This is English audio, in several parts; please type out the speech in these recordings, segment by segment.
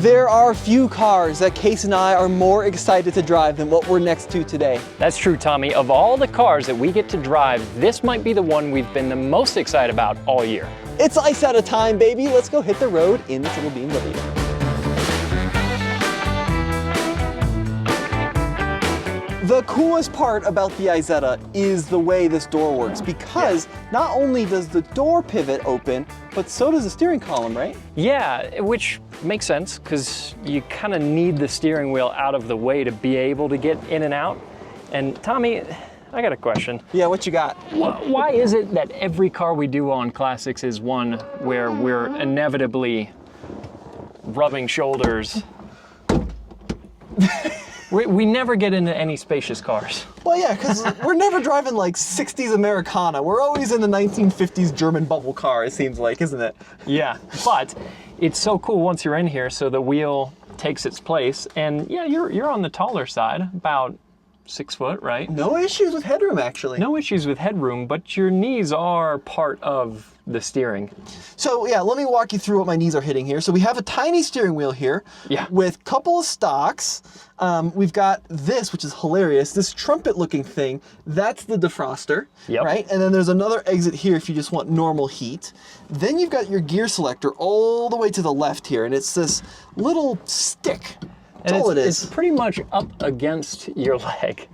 There are few cars that Case and I are more excited to drive than what we're next to today. That's true, Tommy. Of all the cars that we get to drive, this might be the one we've been the most excited about all year. It's Isetta time, baby. Let's go hit the road in this little BMW. The coolest part about the Isetta is the way this door works, because not only does the door pivot open, but so does the steering column, right? Yeah, which makes sense, because you kind of need the steering wheel out of the way to be able to get in and out. And Tommy, I got a question. Yeah, what you got? Why is it that every car we do on Classics is one where we're inevitably rubbing shoulders? We never get into any spacious cars. Well, yeah, because we're never driving like 60s Americana. We're always in the 1950s German bubble car, it seems like, isn't it? Yeah, but it's so cool once you're in here, so the wheel takes its place, and yeah, you're on the taller side, about 6 foot, right? No issues with headroom, actually. No issues with headroom, but your knees are part of the steering. So yeah, let me walk you through what my knees are hitting here. So we have a tiny steering wheel here with a couple of stocks. We've got this, which is hilarious, this trumpet looking thing. That's the defroster, right? And then there's another exit here if you just want normal heat. Then you've got your gear selector all the way to the left here, and it's this little stick. That's all it is. It's pretty much up against your leg.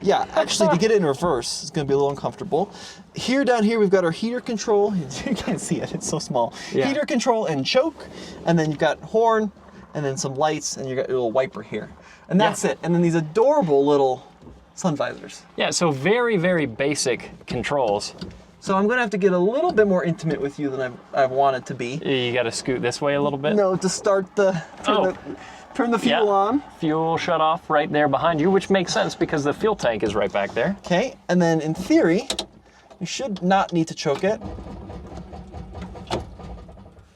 Yeah, actually, to get it in reverse, it's going to be a little uncomfortable. Here, down here, we've got our heater control. You can't see it, it's so small. Yeah. Heater control and choke, and then you've got horn, and then some lights, and you've got your little wiper here. And that's it. And then these adorable little sun visors. Yeah, so very, very basic controls. So I'm going to have to get a little bit more intimate with you than I've wanted to be. You got to scoot this way a little bit? No, to start turn the fuel on. Fuel shut off right there behind you, which makes sense because the fuel tank is right back there. Okay, and then in theory, you should not need to choke it.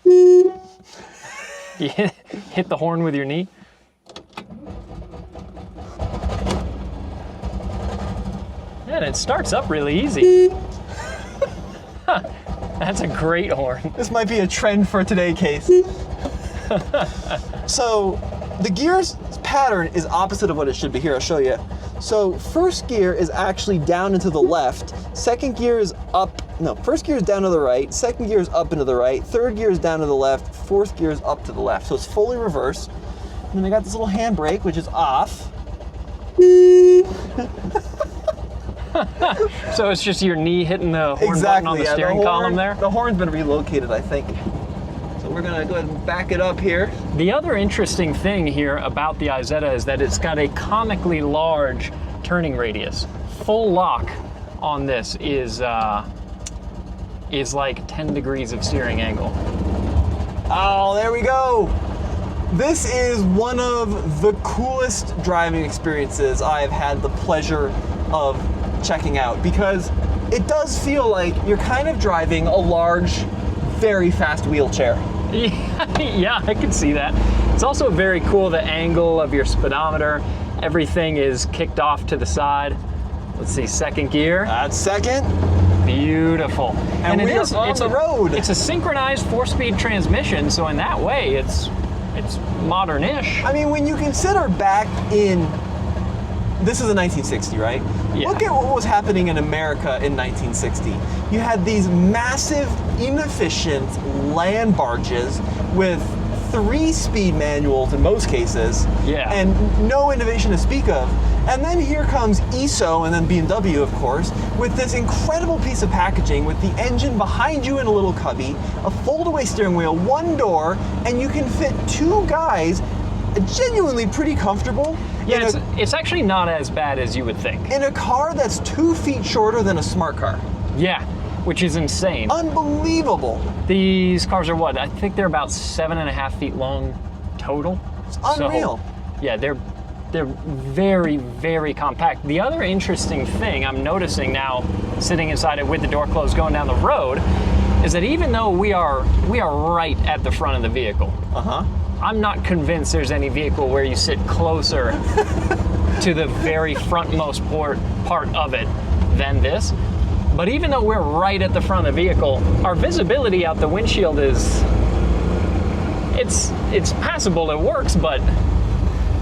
You hit the horn with your knee. And it starts up really easy. That's a great horn. This might be a trend for today, Case. So the gears pattern is opposite of what it should be. Here, I'll show you. So first gear is actually down and to the left. Second gear is up. No, first gear is down to the right. Second gear is up and to the right. Third gear is down to the left. Fourth gear is up to the left. So it's fully reversed. And then I got this little handbrake, which is off. So it's just your knee hitting the horn button on the steering column there? The horn's been relocated, I think. So we're gonna go ahead and back it up here. The other interesting thing here about the Isetta is that it's got a comically large turning radius. Full lock on this is like 10 degrees of steering angle. Oh, there we go. This is one of the coolest driving experiences I've had the pleasure of checking out, because it does feel like you're kind of driving a large, very fast wheelchair. Yeah, I can see that. It's also very cool, the angle of your speedometer. Everything is kicked off to the side. Let's see, second gear. That's second. Beautiful. And we're on the road. It's a synchronized 4-speed transmission, so in that way, it's modern-ish. I mean, when you consider back in, this is a 1960, right? Yeah. Look at what was happening in America in 1960. You had these massive, inefficient land barges with 3-speed manuals in most cases, and no innovation to speak of. And then here comes ESO, and then BMW, of course, with this incredible piece of packaging with the engine behind you in a little cubby, a fold-away steering wheel, one door, and you can fit 2 guys, genuinely pretty comfortable. Yeah, it's actually not as bad as you would think. In a car that's 2 feet shorter than a smart car. Yeah, which is insane. Unbelievable. These cars are what? I think they're about 7.5 feet long total. It's unreal. So, yeah, they're very, very compact. The other interesting thing I'm noticing now, sitting inside it with the door closed going down the road, is that even though we are right at the front of the vehicle, I'm not convinced there's any vehicle where you sit closer to the very frontmost part of it than this. But even though we're right at the front of the vehicle, our visibility out the windshield is it's passable, it works, but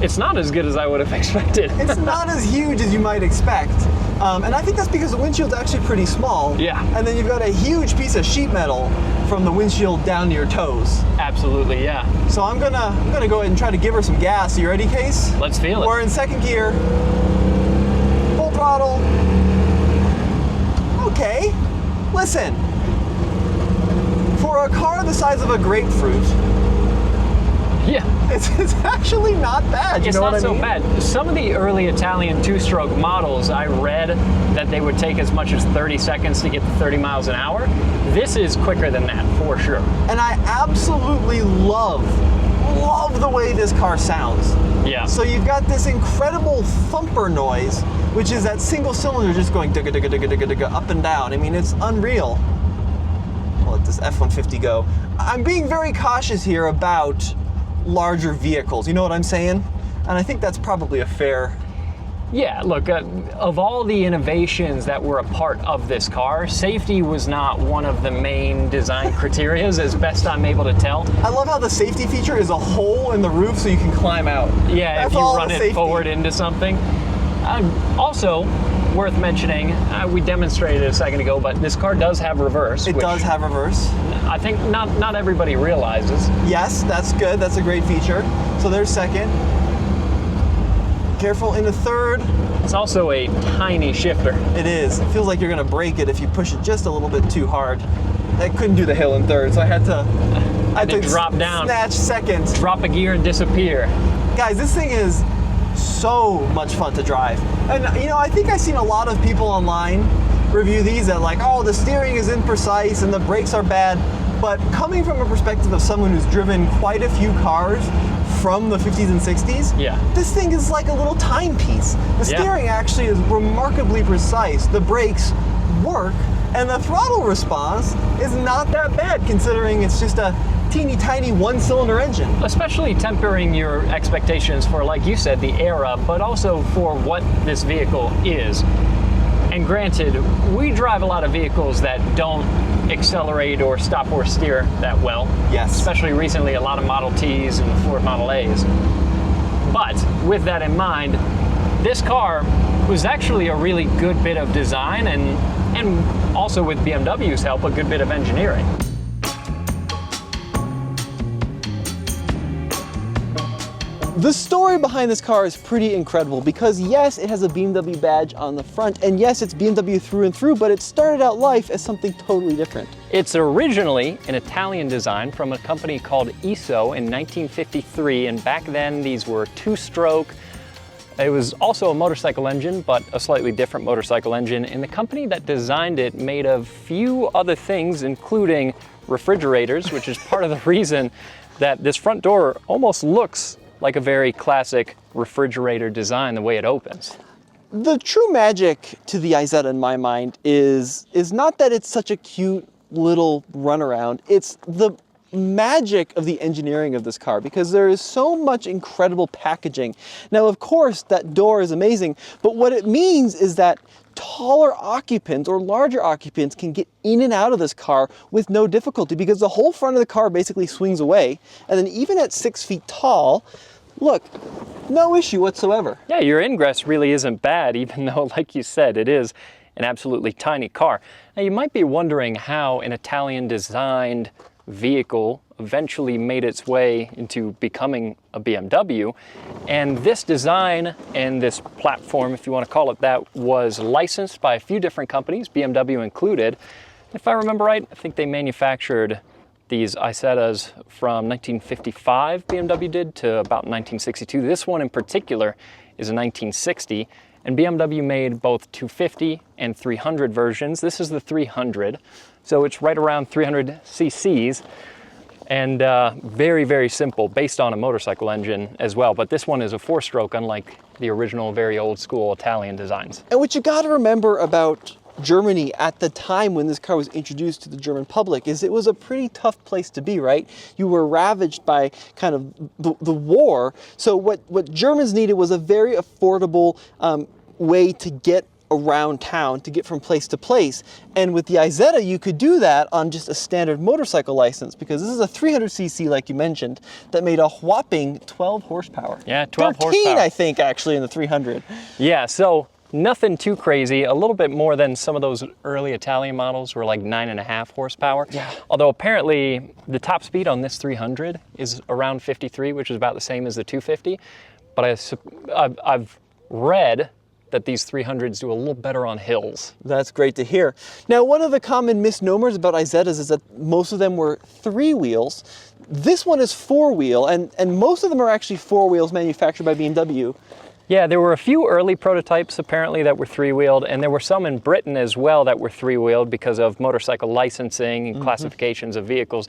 it's not as good as I would have expected. It's not as huge as you might expect. And I think that's because the windshield's actually pretty small. Yeah. And then you've got a huge piece of sheet metal from the windshield down to your toes. Absolutely, yeah. So I'm gonna go ahead and try to give her some gas. You ready, Case? Let's feel it. We're in second gear. Full throttle. Okay. Listen. For a car the size of a grapefruit, yeah, it's actually not bad. You it's know not what I so mean? bad. Some of the early Italian two-stroke models, I read that they would take as much as 30 seconds to get to 30 miles an hour. This is quicker than that, for sure. And I absolutely love the way this car sounds. Yeah. So you've got this incredible thumper noise, which is that single cylinder just going digga digga digga digga digga up and down. I mean, it's unreal. I'll let this F-150 go. I'm being very cautious here about larger vehicles. You know what I'm saying? And I think that's probably a fair... Yeah, look, of all the innovations that were a part of this car, safety was not one of the main design criteria, as best I'm able to tell. I love how the safety feature is a hole in the roof so you can climb out. Yeah, That's if you all run the it safety. forward into something. Also, worth mentioning, we demonstrated it a second ago, but this car does have reverse. It does have reverse. I think not everybody realizes. Yes, that's good. That's a great feature. So there's second. Careful in the third. It's also a tiny shifter. It is. It feels like you're going to break it if you push it just a little bit too hard. I couldn't do the hill in third, so I had to drop down. Snatch second. Drop a gear and disappear. Guys, this thing is so much fun to drive. And you know, I think I've seen a lot of people online review these that like, oh, the steering is imprecise and the brakes are bad. But coming from a perspective of someone who's driven quite a few cars from the 50s and 60s, yeah, this thing is like a little timepiece. The steering actually is remarkably precise. The brakes work, and the throttle response is not that bad considering it's just a teeny tiny one-cylinder engine. Especially tempering your expectations for, like you said, the era, but also for what this vehicle is. And granted, we drive a lot of vehicles that don't accelerate or stop or steer that well. Yes. Especially recently, a lot of Model Ts and Ford Model As. But with that in mind, this car was actually a really good bit of design and also with BMW's help, a good bit of engineering. The story behind this car is pretty incredible because yes, it has a BMW badge on the front, and yes, it's BMW through and through, but it started out life as something totally different. It's originally an Italian design from a company called ISO in 1953, and back then these were two-stroke. It was also a motorcycle engine, but a slightly different motorcycle engine, and the company that designed it made a few other things, including refrigerators, which is part of the reason that this front door almost looks like a very classic refrigerator design, the way it opens. The true magic to the Isetta in my mind is not that it's such a cute little runaround, it's the magic of the engineering of this car because there is so much incredible packaging. Now, of course, that door is amazing, but what it means is that taller occupants or larger occupants can get in and out of this car with no difficulty because the whole front of the car basically swings away, and then even at 6 feet tall, look, no issue whatsoever. Yeah, your ingress really isn't bad, even though, like you said, it is an absolutely tiny car. Now, you might be wondering how an Italian designed vehicle eventually made its way into becoming a BMW, and this design and this platform, if you want to call it that, was licensed by a few different companies, BMW included. If I remember right, I think they manufactured these Isettas from 1955, BMW did, to about 1962. This one in particular is a 1960, and BMW made both 250 and 300 versions. This is the 300, so it's right around 300 cc's, and very, very simple, based on a motorcycle engine as well. But this one is a four-stroke, unlike the original, very old-school Italian designs. And what you got to remember about Germany at the time when this car was introduced to the German public is it was a pretty tough place to be, right? You were ravaged by kind of the war. So what Germans needed was a very affordable way to get around town to get from place to place. And with the Isetta, you could do that on just a standard motorcycle license, because this is a 300cc, like you mentioned, that made a whopping 12 horsepower. Yeah, 12 13, horsepower. I think, actually, in the 300. Yeah, so nothing too crazy. A little bit more than some of those early Italian models were like 9.5 horsepower. Yeah. Although apparently the top speed on this 300 is around 53, which is about the same as the 250. But I've read that these 300s do a little better on hills. That's great to hear. Now, one of the common misnomers about Isettas is that most of them were 3 wheels. This one is 4-wheel, and most of them are actually 4 wheels manufactured by BMW. Yeah, there were a few early prototypes apparently that were 3-wheeled, and there were some in Britain as well that were 3-wheeled because of motorcycle licensing and classifications of vehicles.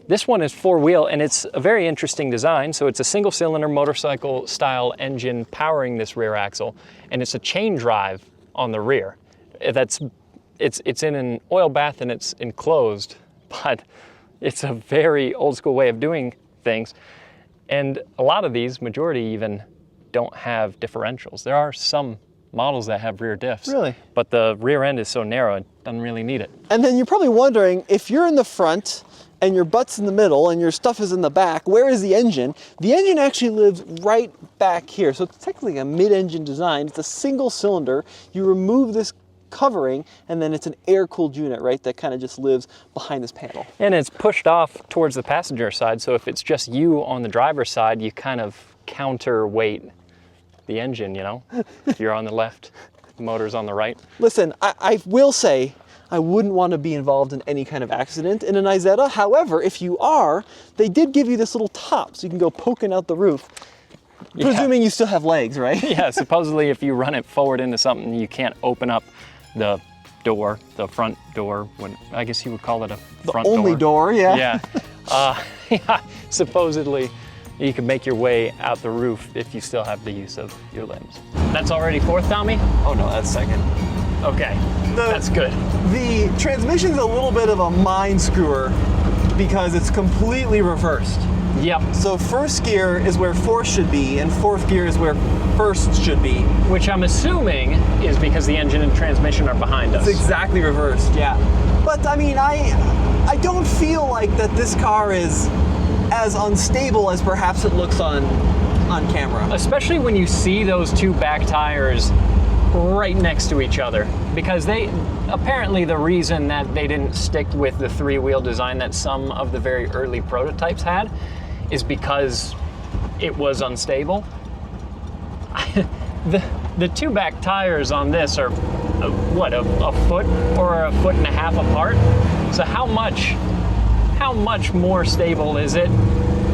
This one is 4-wheel, and it's a very interesting design. So it's a single-cylinder motorcycle style engine powering this rear axle, and it's a chain drive on the rear. It's in an oil bath and it's enclosed, but it's a very old school way of doing things. And a lot of these, majority even, don't have differentials. There are some models that have rear diffs. Really? But the rear end is so narrow, it doesn't really need it. And then you're probably wondering, if you're in the front and your butt's in the middle and your stuff is in the back, where is the engine? The engine actually lives right back here. So it's technically a mid-engine design. It's a single cylinder. You remove this covering, and then it's an air-cooled unit, right, that kind of just lives behind this panel. And it's pushed off towards the passenger side, so if it's just you on the driver's side, you kind of counterweight the engine, you know? If you're on the left, the motor's on the right. Listen, I will say, I wouldn't want to be involved in any kind of accident in an Isetta. However, if you are, they did give you this little top so you can go poking out the roof. Yeah. Presuming you still have legs, right? Yeah, supposedly if you run it forward into something, you can't open up the door, the front door. I guess you would call it a front door. The only door, yeah. Yeah. Yeah, supposedly you can make your way out the roof if you still have the use of your limbs. That's already fourth, Tommy? Oh no, that's second. Okay, that's good. The transmission's a little bit of a mind screwer because it's completely reversed. Yep. So first gear is where fourth should be, and fourth gear is where first should be. Which I'm assuming is because the engine and transmission are behind us. It's exactly reversed, yeah. But I mean, I don't feel like that this car is as unstable as perhaps it looks on camera. Especially when you see those two back tires right next to each other, because apparently the reason that they didn't stick with the 3-wheel design that some of the very early prototypes had is because it was unstable. The two back tires on this are a foot or a foot and a half apart. So how much more stable is it?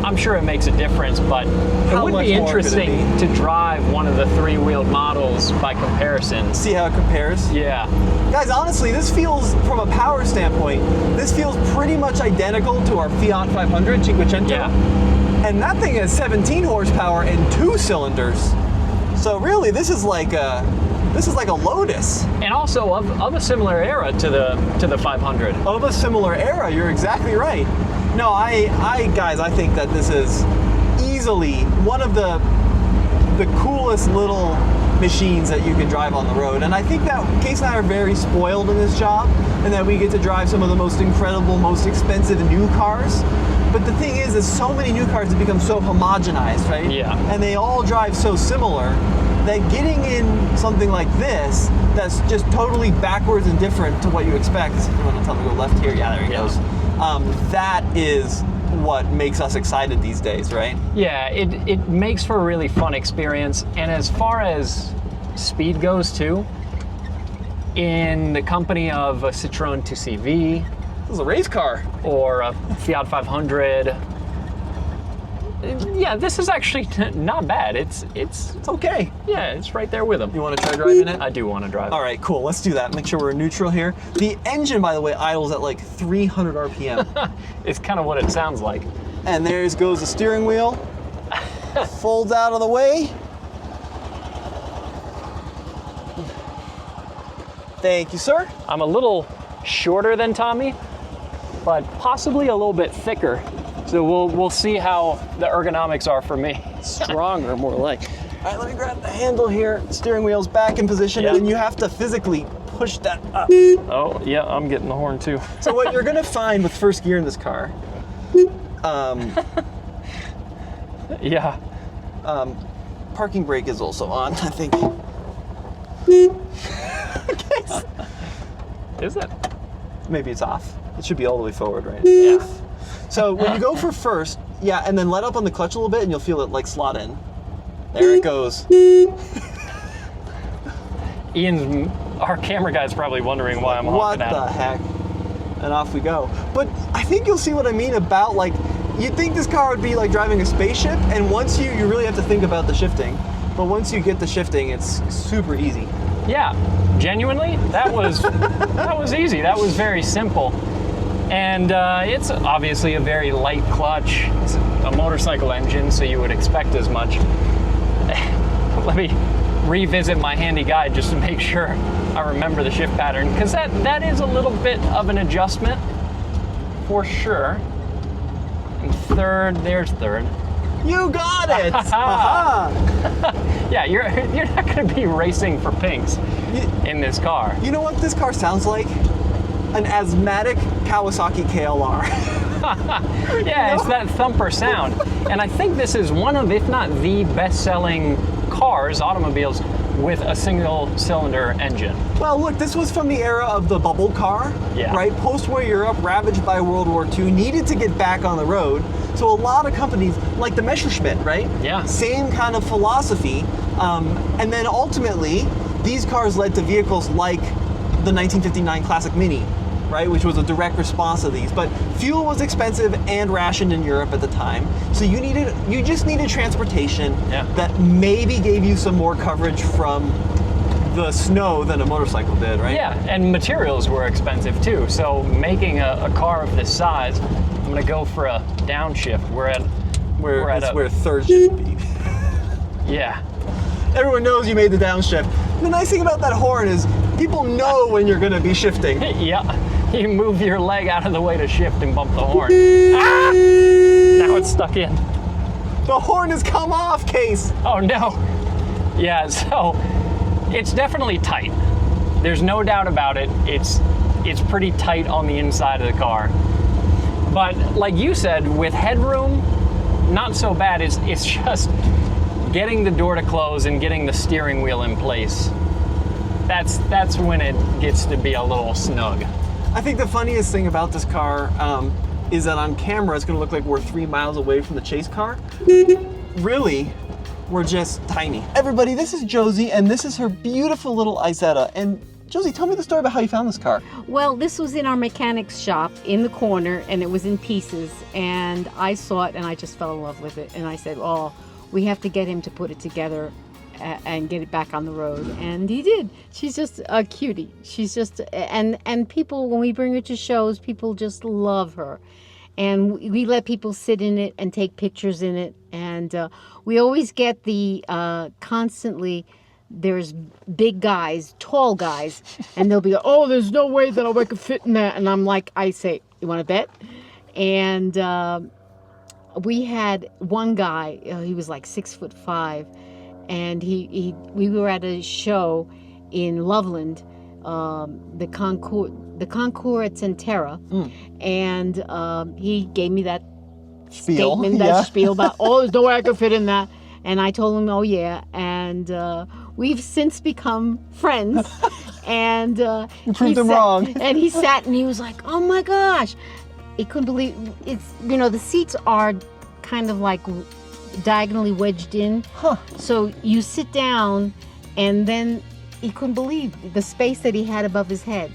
I'm sure it makes a difference, but it would be interesting to drive one of the 3-wheeled models by comparison. See how it compares? Yeah. Guys, honestly, this feels, from a power standpoint, this feels pretty much identical to our Fiat 500 Cinquecento. Yeah. And that thing has 17 horsepower and 2 cylinders. So really, this is like a Lotus. And also of a similar era to the 500. Of a similar era, you're exactly right. No, guys, I think that this is easily one of the coolest little machines that you can drive on the road. And I think that Case and I are very spoiled in this job, and that we get to drive some of the most incredible, most expensive new cars. But the thing is so many new cars have become so homogenized, right? Yeah. And they all drive so similar that getting in something like this that's just totally backwards and different to what you expect. You want to tell me to go left here? Yeah, there he goes. That is what makes us excited these days, right? Yeah, it makes for a really fun experience. And as far as speed goes too, in the company of a Citroën 2CV, this is a race car, or a Fiat 500, yeah, this is actually not bad. It's okay. Yeah, it's right there with them. You want to try driving it? I do want to drive it. All right, cool. Let's do that. Make sure we're neutral here. The engine, by the way, idles at like 300 RPM. It's kind of what it sounds like. And there goes the steering wheel. Folds out of the way. Thank you, sir. I'm a little shorter than Tommy, but possibly a little bit thicker. So we'll see how the ergonomics are for me. Stronger, more like. All right, let me grab the handle here. Steering wheel's back in position, and then you have to physically push that up. Oh, yeah, I'm getting the horn too. So what you're gonna find with first gear in this car, yeah. Parking brake is also on, I think. Is it? Maybe it's off. It should be all the way forward, right? Yeah. So when you go for first, yeah, and then let up on the clutch a little bit and you'll feel it like slot in. There it goes. Our camera guy's probably wondering why I'm honking at him. What the heck? And off we go. But I think you'll see what I mean about, like, you'd think this car would be like driving a spaceship, and once you really have to think about the shifting, but once you get the shifting, it's super easy. Yeah, genuinely, that was easy. That was very simple. And it's obviously a very light clutch. It's a motorcycle engine, so you would expect as much. Let me revisit my handy guide just to make sure I remember the shift pattern, because that is a little bit of an adjustment for sure. And third, there's third. You got it! Yeah, you're not going to be racing for pinks in this car. You know what this car sounds like? An asthmatic Kawasaki KLR. Yeah, it's that thumper sound. And I think this is one of, if not the best-selling automobiles with a single-cylinder engine. Well, look, this was from the era of the bubble car, right? Post-war Europe, ravaged by World War II, needed to get back on the road. So a lot of companies, like the Messerschmitt, right? Yeah. Same kind of philosophy. And then ultimately, these cars led to vehicles like the 1959 Classic Mini, right? Which was a direct response to these. But fuel was expensive and rationed in Europe at the time. So you just needed transportation that maybe gave you some more coverage from the snow than a motorcycle did, right? Yeah, and materials were expensive too. So making a car of this size, I'm gonna go for a downshift. We're where third should be. Yeah. Everyone knows you made the downshift. The nice thing about that horn is people know when you're gonna be shifting. Yeah. You move your leg out of the way to shift and bump the horn. Ah! Now it's stuck in. The horn has come off, Case. Oh no. Yeah, so it's definitely tight. There's no doubt about it. It's pretty tight on the inside of the car. But like you said, with headroom, not so bad. It's just getting the door to close and getting the steering wheel in place. That's when it gets to be a little snug. I think the funniest thing about this car is that on camera it's going to look like we're 3 miles away from the chase car. Really, we're just tiny. Everybody, this is Josie, and this is her beautiful little Isetta. And Josie, tell me the story about how you found this car. Well, this was in our mechanic's shop in the corner, and it was in pieces. And I saw it, and I just fell in love with it. And I said, oh, we have to get him to put it together and get it back on the road. And he did. She's just a cutie. She's just, and people, when we bring her to shows, people just love her. And we let people sit in it and take pictures in it. And we always get the constantly, there's big guys, tall guys, and they'll be like, oh, there's no way that I could fit in that. And I'm like, I say, you want to bet? And we had one guy, he was like 6'5", and we were at a show in Loveland, the Concours at Centera, and he gave me that statement, that spiel about, oh, there's no way I could fit in that. And I told him, oh yeah, and we've since become friends. And you proved him wrong. And he sat and he was like, oh my gosh, he couldn't believe it's, the seats are kind of like diagonally wedged in. So you sit down, and then he couldn't believe the space that he had above his head.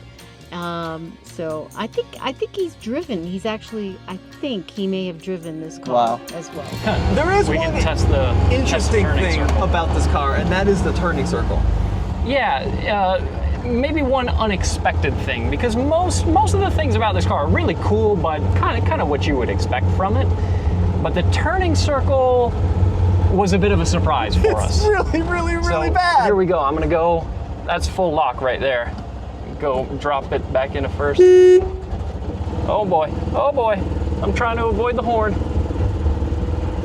So I think he's driven. He's actually, I think he may have driven this car as well. There is one interesting thing about this car, and that is the turning circle. Yeah, maybe one unexpected thing, because most of the things about this car are really cool, but kind of what you would expect from it. But the turning circle was a bit of a surprise for us. It's really bad. Here we go. I'm gonna go. That's full lock right there. Go drop it back into first. Oh boy. I'm trying to avoid the horn.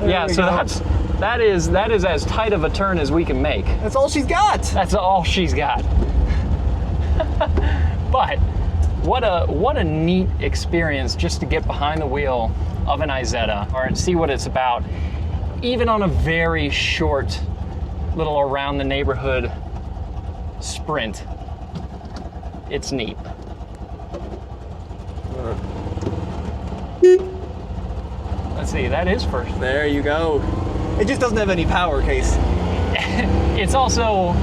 There we go. That is as tight of a turn as we can make. That's all she's got. That's all she's got. But what a neat experience just to get behind the wheel of an Isetta or see what it's about, even on a very short little around the neighborhood sprint. It's neat. Let's see, that is first. There you go. It just doesn't have any power, Case. It's also,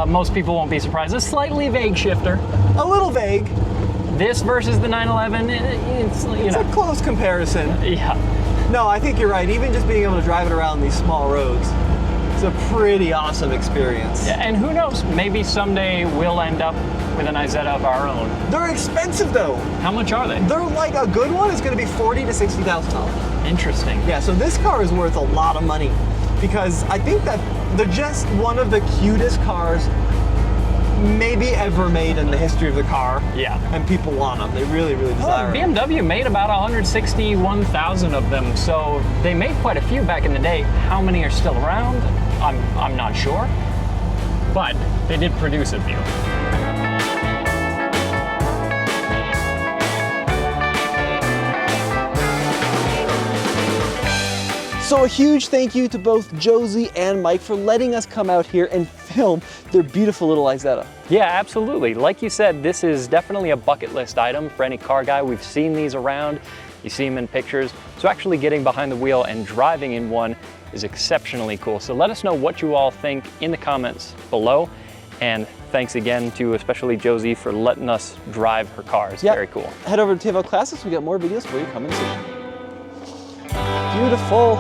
most people won't be surprised, a slightly vague shifter. A little vague. This versus the 911, it's a close comparison. Yeah. No, I think you're right. Even just being able to drive it around these small roads, it's a pretty awesome experience. Yeah, and who knows, maybe someday we'll end up with an Isetta of our own. They're expensive though. How much are they? They're like, a good one is going to be $40,000 to $60,000. Interesting. Yeah, so this car is worth a lot of money because I think that they're just one of the cutest cars maybe ever made in the history of the car. Yeah. And people want them. They really, really desire them. BMW made about 161,000 of them, so they made quite a few back in the day. How many are still around? I'm not sure, but they did produce a few. So a huge thank you to both Josie and Mike for letting us come out here and film their beautiful little Isetta. Yeah, absolutely. Like you said, this is definitely a bucket list item for any car guy. We've seen these around, you see them in pictures. So actually getting behind the wheel and driving in one is exceptionally cool. So let us know what you all think in the comments below. And thanks again to especially Josie for letting us drive her car. It's very cool. Head over to TFL Classics, we got more videos for you coming soon. Beautiful.